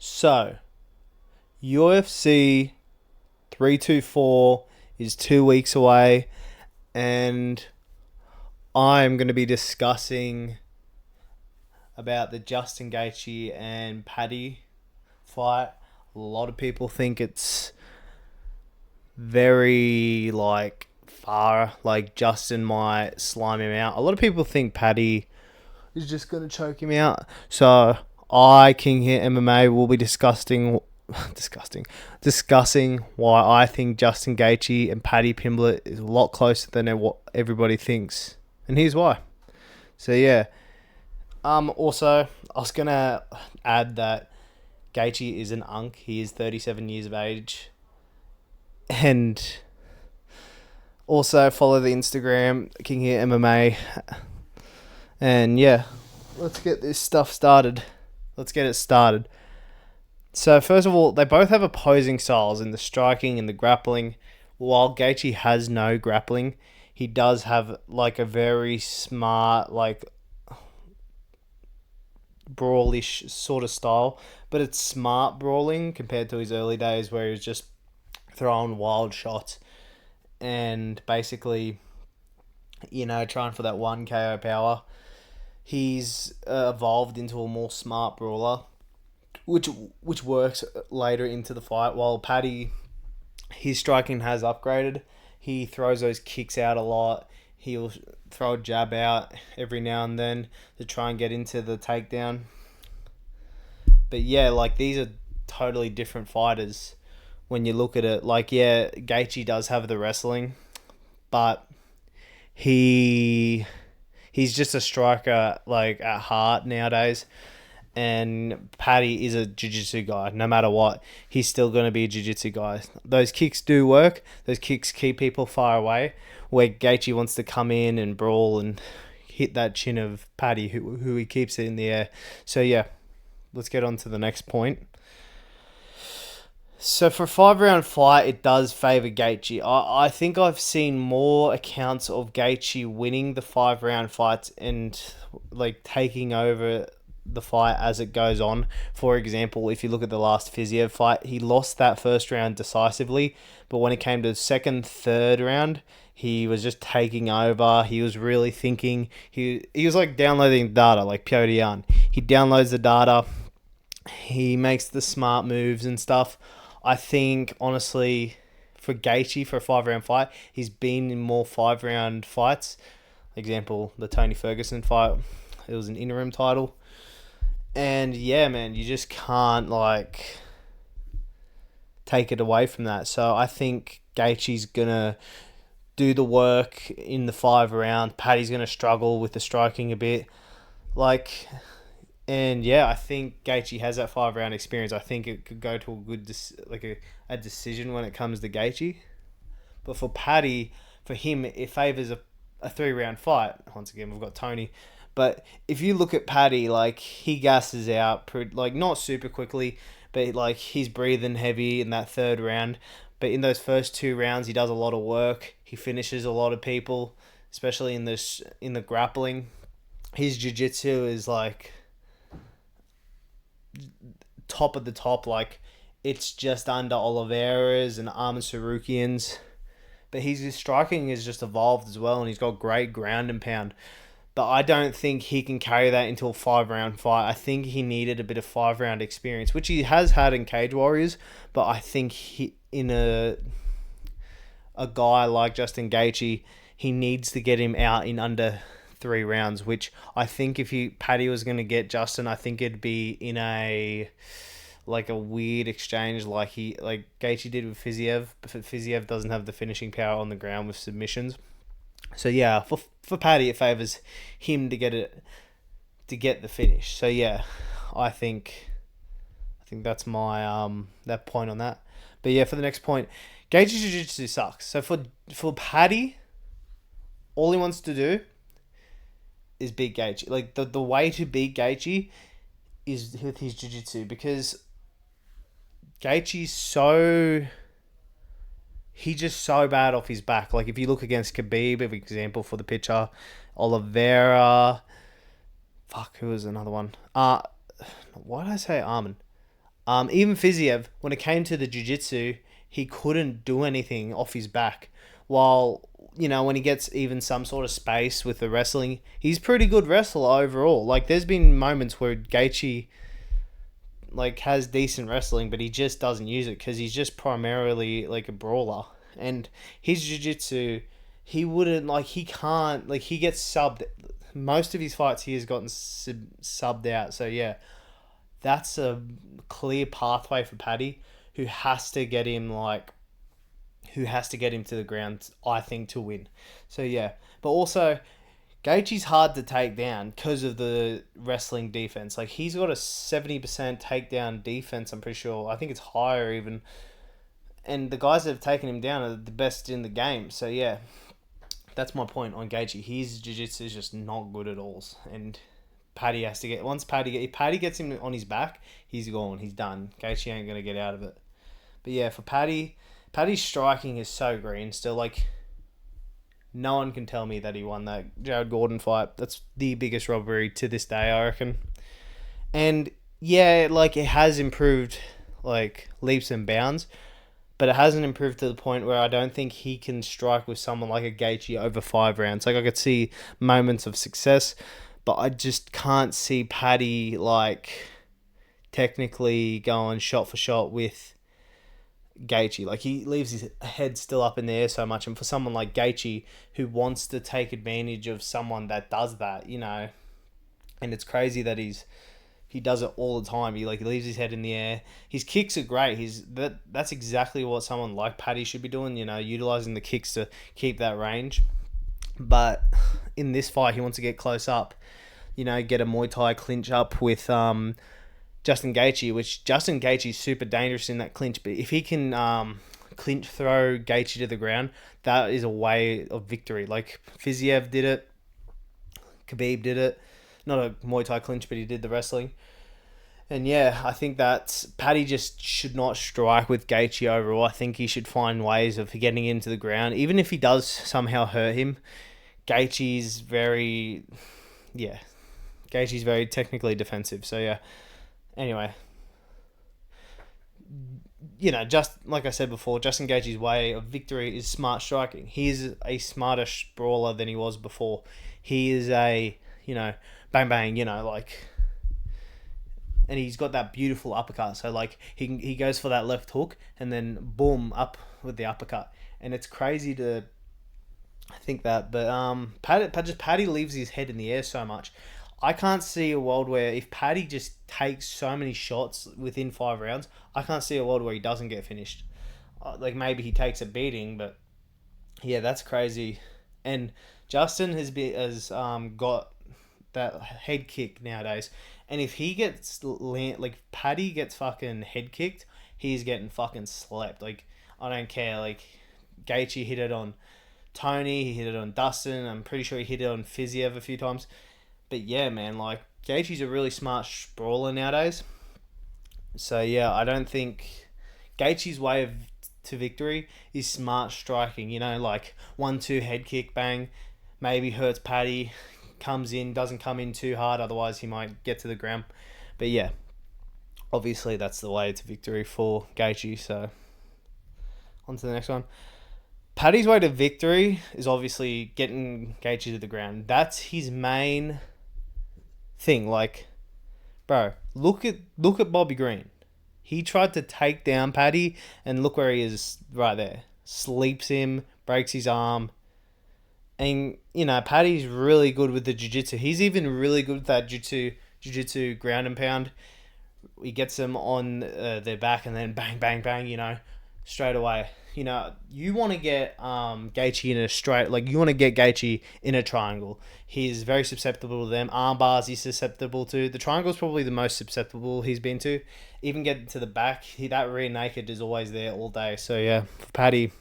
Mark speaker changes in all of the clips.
Speaker 1: So, UFC 324 is 2 weeks away, and I'm going to be discussing about the Justin Gaethje and Paddy fight. A lot of people think it's very far, like Justin might slime him out. A lot of people think Paddy is just going to choke him out. So King here MMA will be discussing why I think Justin Gaethje and Paddy Pimblett is a lot closer than what everybody thinks, and here's why. So yeah, also I was gonna add that Gaethje is an unk. He is 37 years of age, and also follow the Instagram King here MMA, and yeah, let's get this stuff started. Let's get it started. So first of all, they both have opposing styles in the striking and the grappling. While Gaethje has no grappling, he does have a very smart, brawlish sort of style, but it's smart brawling compared to his early days where he was just throwing wild shots and basically, trying for that 1 KO power. He's evolved into a more smart brawler, which works later into the fight. While Paddy, his striking has upgraded. He throws those kicks out a lot. He'll throw a jab out every now and then to try and get into the takedown. But yeah, these are totally different fighters when you look at it. Gaethje does have the wrestling, but he's just a striker at heart nowadays. And Paddy is a jiu-jitsu guy. No matter what, he's still going to be a jiu-jitsu guy. Those kicks do work. Those kicks keep people far away. Where Gaethje wants to come in and brawl and hit that chin of Paddy, who he keeps it in the air. So yeah, let's get on to the next point. So for a 5-round fight, it does favour Gaethje. I think I've seen more accounts of Gaethje winning the 5-round fights and taking over the fight as it goes on. For example, if you look at the last Fiziev fight, he lost that first round decisively, but when it came to the second, third round, he was just taking over. He was really thinking. He was downloading data, like Pyodian. He downloads the data. He makes the smart moves and stuff. I think, honestly, for Gaethje, for a 5-round fight, he's been in more 5-round fights. Example, the Tony Ferguson fight. It was an interim title. And yeah, man, you just can't take it away from that. So I think Gaethje's gonna do the work in the 5 round. Paddy's gonna struggle with the striking a bit. And yeah, I think Gaethje has that 5-round experience. I think it could go to a good a decision when it comes to Gaethje. But for Paddy, for him, it favours a 3-round fight. Once again, we've got Tony. But if you look at Paddy, he gasses out, not super quickly, but he's breathing heavy in that 3rd round. But in those first 2 rounds, he does a lot of work. He finishes a lot of people, especially in the grappling. His jiu-jitsu is top of the top. It's just under Oliveira's and Arman Sarukian's. But his striking has just evolved as well, and he's got great ground and pound. But I don't think he can carry that into a 5-round fight. I think he needed a bit of 5-round experience, which he has had in Cage Warriors. But I think in a guy like Justin Gaethje, he needs to get him out in under 3 rounds. Which I think if Paddy was going to get Justin, I think it'd be in a weird exchange like Gaethje did with Fiziev. But Fiziev doesn't have the finishing power on the ground with submissions. So yeah, for Paddy, it favours him to get the finish. So yeah, I think that's my that point on that. But yeah, for the next point, Gaethje's jiu-jitsu sucks. So for Paddy, all he wants to do is beat Gaethje. The way to beat Gaethje is with his jiu-jitsu, because Gaethje's he's just so bad off his back. If you look against Khabib, for example, for the picture, Oliveira, who was another one? Why did I say Arman? Even Fiziev, when it came to the jiu-jitsu, he couldn't do anything off his back. While, when he gets even some sort of space with the wrestling, he's pretty good wrestler overall. Like, there's been moments where Gaethje, like, has decent wrestling, but he just doesn't use it because he's just primarily, like, a brawler. And his jiu-jitsu, he wouldn't, like, he can't, like, he gets subbed. Most of his fights, he has gotten subbed out. So, yeah, that's a clear pathway for Paddy, who has to get him to the ground, I think, to win. So yeah, but also Gaethje's hard to take down because of the wrestling defense. Like, he's got a 70% takedown defense, I'm pretty sure. I think it's higher even. And the guys that have taken him down are the best in the game. So yeah, that's my point on Gaethje. His jiu-jitsu is just not good at all. And Paddy has to get... if Paddy gets him on his back, he's gone. He's done. Gaethje ain't going to get out of it. But yeah, for Paddy's striking is so green still. Like, no one can tell me that he won that Jared Gordon fight. That's the biggest robbery to this day, I reckon. And yeah, like, it has improved, like, leaps and bounds, but it hasn't improved to the point where I don't think he can strike with someone like a Gaethje over 5 rounds. Like, I could see moments of success, but I just can't see Paddy, like, technically going shot for shot with Gaethje. Like, he leaves his head still up in the air so much, and for someone like Gaethje who wants to take advantage of someone that does that, and it's crazy that he does it all the time. He leaves his head in the air. His kicks are great. That's exactly what someone like Paddy should be doing, utilizing the kicks to keep that range. But in this fight, he wants to get close up, get a Muay Thai clinch up with Justin Gaethje, which Justin Gaethje is super dangerous in that clinch. But if he can clinch throw Gaethje to the ground, that is a way of victory. Like, Fiziev did it. Khabib did it. Not a Muay Thai clinch, but he did the wrestling. And yeah, I think that Paddy just should not strike with Gaethje overall. I think he should find ways of getting into the ground. Even if he does somehow hurt him, Gaethje's very technically defensive. So yeah. Anyway, just like I said before, Justin Gaethje's way of victory is smart striking. He is a smarter brawler than he was before. He is a, bang bang, and he's got that beautiful uppercut. So, like, he goes for that left hook and then boom, up with the uppercut. And it's crazy to think that, but Paddy leaves his head in the air so much. I can't see a world where if Paddy just takes so many shots within 5 rounds, I can't see a world where he doesn't get finished. Like, maybe he takes a beating, but yeah, that's crazy. And Justin has got that head kick nowadays, and if he gets Paddy gets fucking head kicked, he's getting fucking slept. Like, I don't care. Like, Gaethje hit it on Tony, he hit it on Dustin. I'm pretty sure he hit it on Fiziev a few times. But yeah, man, like, Gaethje's a really smart brawler nowadays. So yeah, I don't think Gaethje's way to victory is smart striking. Like 1-2 head kick, bang, maybe hurts Paddy, comes in, doesn't come in too hard, otherwise he might get to the ground. But yeah, obviously that's the way to victory for Gaethje. So on to the next one. Paddy's way to victory is obviously getting Gaethje to the ground. That's his main thing. Like, bro, look at Bobby Green. He tried to take down Paddy, and look where he is right there. Sleeps him, breaks his arm. And, Paddy's really good with the jiu-jitsu. He's even really good with that jiu-jitsu ground and pound. He gets them on their back and then bang, bang, bang, straight away. You want to get Gaethje in a straight... Like, you want to get Gaethje in a triangle. He's very susceptible to them. Arm bars he's susceptible to. The triangle's probably the most susceptible he's been to. Even getting to the back, that rear naked is always there all day. So, yeah, for Paddy,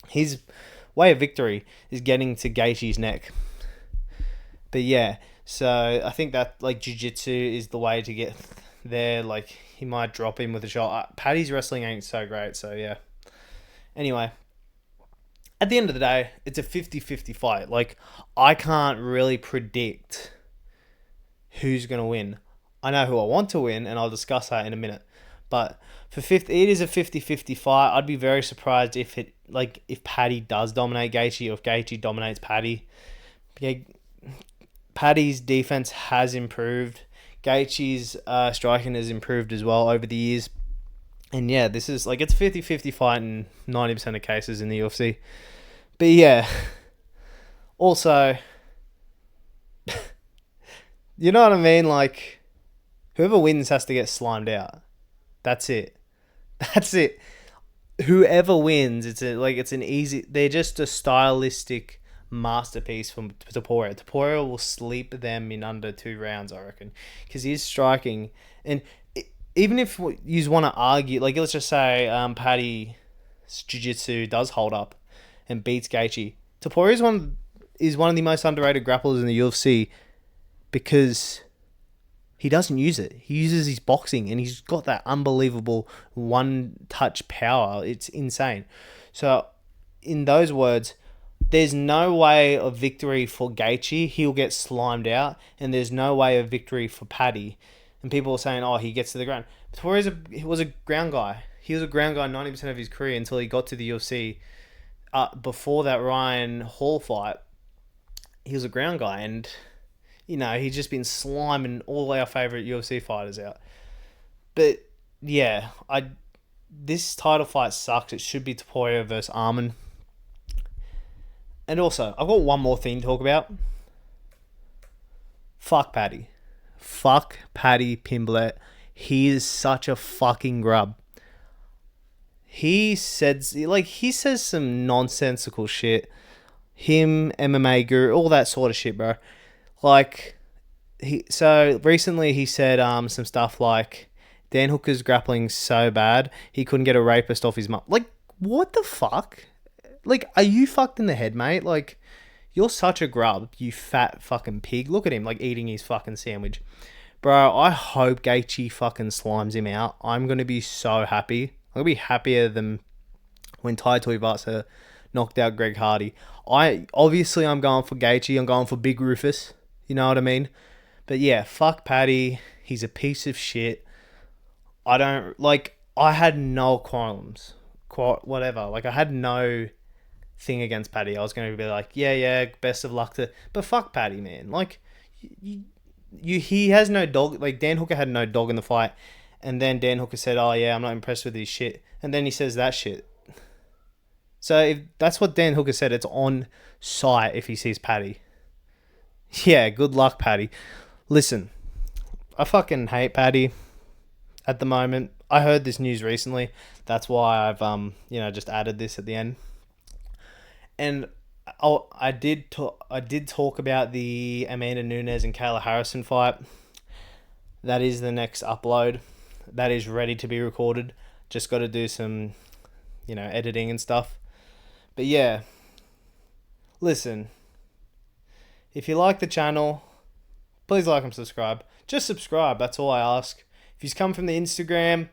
Speaker 1: his way of victory is getting to Gaethje's neck. But, yeah, so I think that, like, jiu-jitsu is the way to get there. Like, he might drop him with a shot. Paddy's wrestling ain't so great, so, yeah. Anyway, at the end of the day, it's a 50-50 fight. Like, I can't really predict who's going to win. I know who I want to win, and I'll discuss that in a minute. But for 50, it is a 50-50 fight. I'd be very surprised if if Paddy does dominate Gaethje or if Gaethje dominates Paddy. Yeah, Paddy's defense has improved. Gaethje's striking has improved as well over the years. And yeah, this is it's a 50-50 fight in 90% of cases in the UFC. But yeah, also, you know what I mean? Like, whoever wins has to get slimed out. That's it. That's it. Whoever wins, it's an easy. They're just a stylistic masterpiece from Topuria. Topuria will sleep them in under 2 rounds, I reckon, because he's striking. And even if you want to argue, let's just say Paddy's jiu-jitsu does hold up and beats Gaethje, Topuria is one of the most underrated grapplers in the UFC because he doesn't use it. He uses his boxing, and he's got that unbelievable one-touch power. It's insane. So, in those words, there's no way of victory for Gaethje. He'll get slimed out, and there's no way of victory for Paddy. And people are saying, oh, he gets to the ground. But he was a ground guy. He was a ground guy 90% of his career until he got to the UFC. Before that Ryan Hall fight, he was a ground guy, and he's just been sliming all our favourite UFC fighters out. But yeah, this title fight sucks. It should be Topuria versus Arman. And also, I've got one more thing to talk about. Fuck Paddy. Fuck Paddy Pimblett. He is such a fucking grub. He says some nonsensical shit. Him, MMA guru, all that sort of shit, bro. So recently he said some stuff like Dan Hooker's grappling so bad he couldn't get a rapist off his mum. What the fuck? Are you fucked in the head, mate? You're such a grub, you fat fucking pig. Look at him, eating his fucking sandwich. Bro, I hope Gaethje fucking slimes him out. I'm going to be so happy. I'm going to be happier than when Tai Tuivasa knocked out Greg Hardy. I'm going for Gaethje. I'm going for Big Rufus. You know what I mean? But yeah, fuck Paddy. He's a piece of shit. I had no qualms. Whatever. I had no thing against Paddy. I was going to be yeah, best of luck to... But fuck Paddy, man. He has no dog. Dan Hooker had no dog in the fight. And then Dan Hooker said, oh yeah, I'm not impressed with his shit. And then he says that shit. So if that's what Dan Hooker said, it's on site if he sees Paddy. Yeah, good luck, Paddy. Listen, I fucking hate Paddy at the moment. I heard this news recently. That's why I've just added this at the end. And I did talk about the Amanda Nunes and Kayla Harrison fight. That is the next upload. That is ready to be recorded. Just got to do some, editing and stuff. But yeah, listen, if you like the channel, please like and subscribe. Just subscribe, that's all I ask. If you come from the Instagram,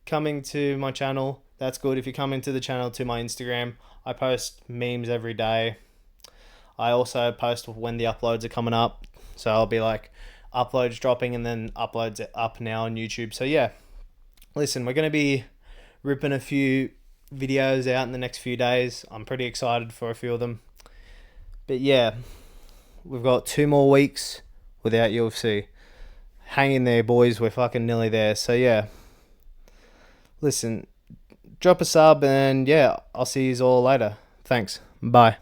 Speaker 1: coming to my channel, that's good. If you come into the channel to my Instagram, I post memes every day. I also post when the uploads are coming up. So I'll be uploads dropping and then uploads up now on YouTube. So yeah, listen, we're going to be ripping a few videos out in the next few days. I'm pretty excited for a few of them. But yeah, we've got 2 more weeks without UFC. Hang in there, boys. We're fucking nearly there. So yeah, listen, drop a sub and yeah, I'll see you all later. Thanks. Bye.